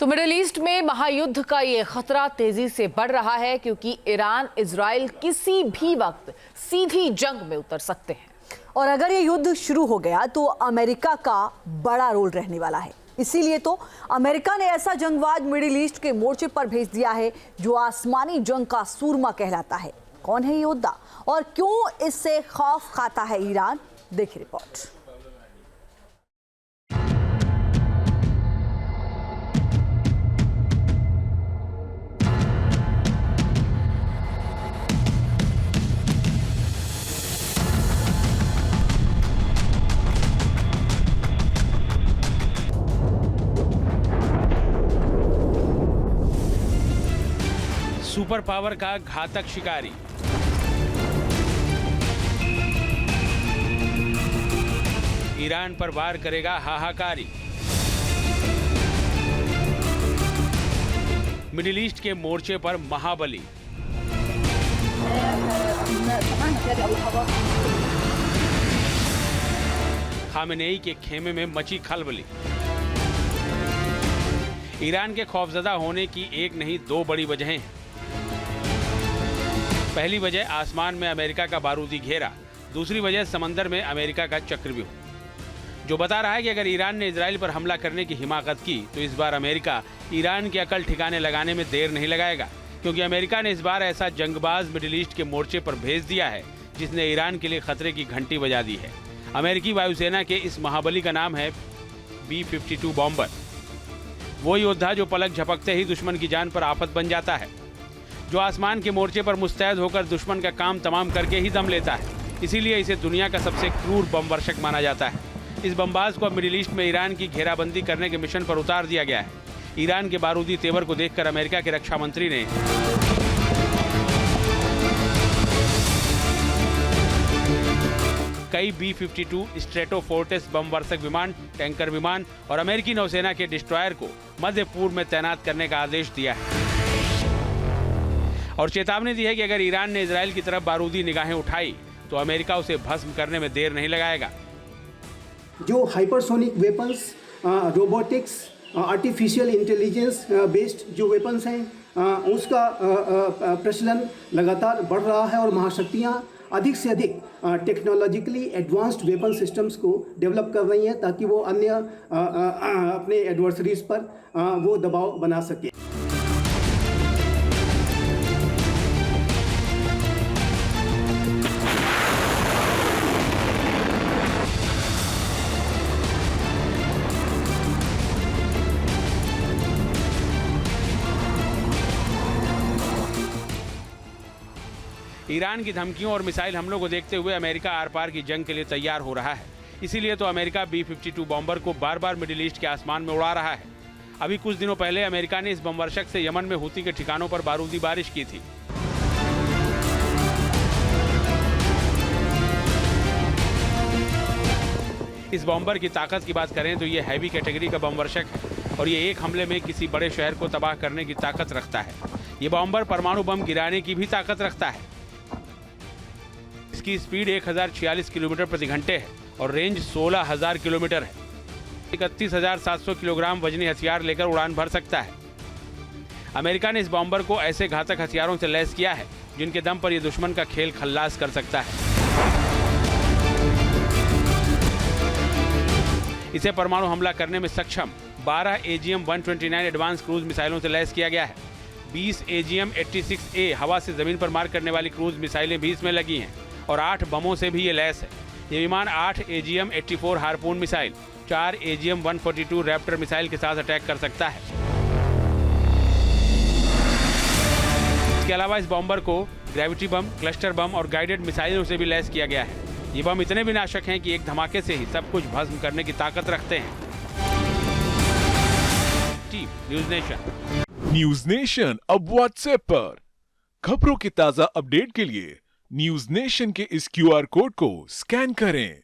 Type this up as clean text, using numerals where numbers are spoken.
तो middle east में महायुद्ध का ये खतरा तेजी से बढ़ रहा है क्योंकि ईरान इजराइल किसी भी वक्त सीधी जंग में उतर सकते हैं। और अगर ये युद्ध शुरू हो गया तो अमेरिका का बड़ा रोल रहने वाला है। इसीलिए तो अमेरिका ने ऐसा जंगबाज मिडिल ईस्ट के मोर्चे पर भेज दिया है जो आसमानी जंग का सूरमा कहलाता है। कौन है ये योद्धा और क्यों इससे खौफ खाता है ईरान? देखिए रिपोर्ट। सुपर पावर का घातक शिकारी ईरान पर वार करेगा हाहाकारी। मिडिल ईस्ट के मोर्चे पर महाबली। खामेनेई के खेमे में मची खलबली। ईरान के खौफजदा होने की एक नहीं दो बड़ी वजहें हैं। पहली वजह आसमान में अमेरिका का बारूदी घेरा, दूसरी वजह समंदर में अमेरिका का चक्रव्यूह, जो बता रहा है कि अगर ईरान ने इजराइल पर हमला करने की हिमाकत की तो इस बार अमेरिका ईरान की अकल ठिकाने लगाने में देर नहीं लगाएगा, क्योंकि अमेरिका ने इस बार ऐसा जंगबाज मिडिल ईस्ट के मोर्चे पर भेज दिया है जिसने ईरान के लिए खतरे की घंटी बजा दी है। अमेरिकी वायुसेना के इस महाबली का नाम है B-52 बॉम्बर। वो योद्धा जो पलक झपकते ही दुश्मन की जान पर आफत बन जाता है, जो आसमान के मोर्चे पर मुस्तैद होकर दुश्मन का काम तमाम करके ही दम लेता है। इसीलिए इसे दुनिया का सबसे क्रूर बमवर्षक माना जाता है। इस बमबाज को अब मिडिल ईस्ट में ईरान की घेराबंदी करने के मिशन पर उतार दिया गया है। ईरान के बारूदी तेवर को देखकर अमेरिका के रक्षा मंत्री ने कई B-52 स्ट्रेटोफोर्टिस बमवर्षक विमान, टैंकर विमान और अमेरिकी नौसेना के डिस्ट्रॉयर को मध्य पूर्व में तैनात करने का आदेश दिया है और चेतावनी दी है कि अगर ईरान ने इजराइल की तरफ बारूदी निगाहें उठाई तो अमेरिका उसे भस्म करने में देर नहीं लगाएगा। जो hypersonic weapons, robotics, artificial intelligence based जो वेपन्स हैं, उसका प्रचलन लगातार बढ़ रहा है और महाशक्तियां अधिक से अधिक टेक्नोलॉजिकली एडवांस्ड वेपन सिस्टम्स को डेवलप कर रही हैं ताकि वो अन्य अपने एडवर्सरीज पर वो दबाव बना सके। ईरान की धमकियों और मिसाइल हमलों को देखते हुए अमेरिका आर पार की जंग के लिए तैयार हो रहा है। इसीलिए तो अमेरिका B-52 बॉम्बर को बार बार मिडिल ईस्ट के आसमान में उड़ा रहा है। अभी कुछ दिनों पहले अमेरिका ने इस बमवर्षक से यमन में हूती के ठिकानों पर बारूदी बारिश की थी। इस बॉम्बर की ताकत की बात करें तो ये हैवी कैटेगरी का बमवर्षक है और ये एक हमले में किसी बड़े शहर को तबाह करने की ताकत रखता है। ये बॉम्बर परमाणु बम गिराने की भी ताकत रखता है। इसकी स्पीड 1046 किलोमीटर प्रति घंटे है और रेंज 16,000 किलोमीटर है। 31,700 किलोग्राम वजनी हथियार लेकर उड़ान भर सकता है। अमेरिका ने इस बॉम्बर को ऐसे घातक हथियारों से लैस किया है जिनके दम पर यह दुश्मन का खेल खल्लास कर सकता है। इसे परमाणु हमला करने में सक्षम 12 AGM-129 एडवांस क्रूज मिसाइलों से लैस किया गया है। 20 AGM-86A हवा से जमीन पर मार करने वाली क्रूज मिसाइलें भी इसमें लगी हैं और 8 बमों से भी ये लैस है। ये विमान 8 AGM-84 harpoon missile, 4 AGM-142 Raptor missile के साथ अटैक कर सकता है। इसके अलावा इस बॉम्बर को ग्रेविटी बम, क्लस्टर बम और गाइडेड मिसाइलों से भी लैस किया गया है। ये बम इतने विनाशक हैं कि एक धमाके से ही सब कुछ भस्म करने की ताकत रखते हैं। न्यूज नेशन अब व्हाट्सएप पर खबरों के ताजा अपडेट के लिए न्यूज नेशन के इस QR कोड को स्कैन करें।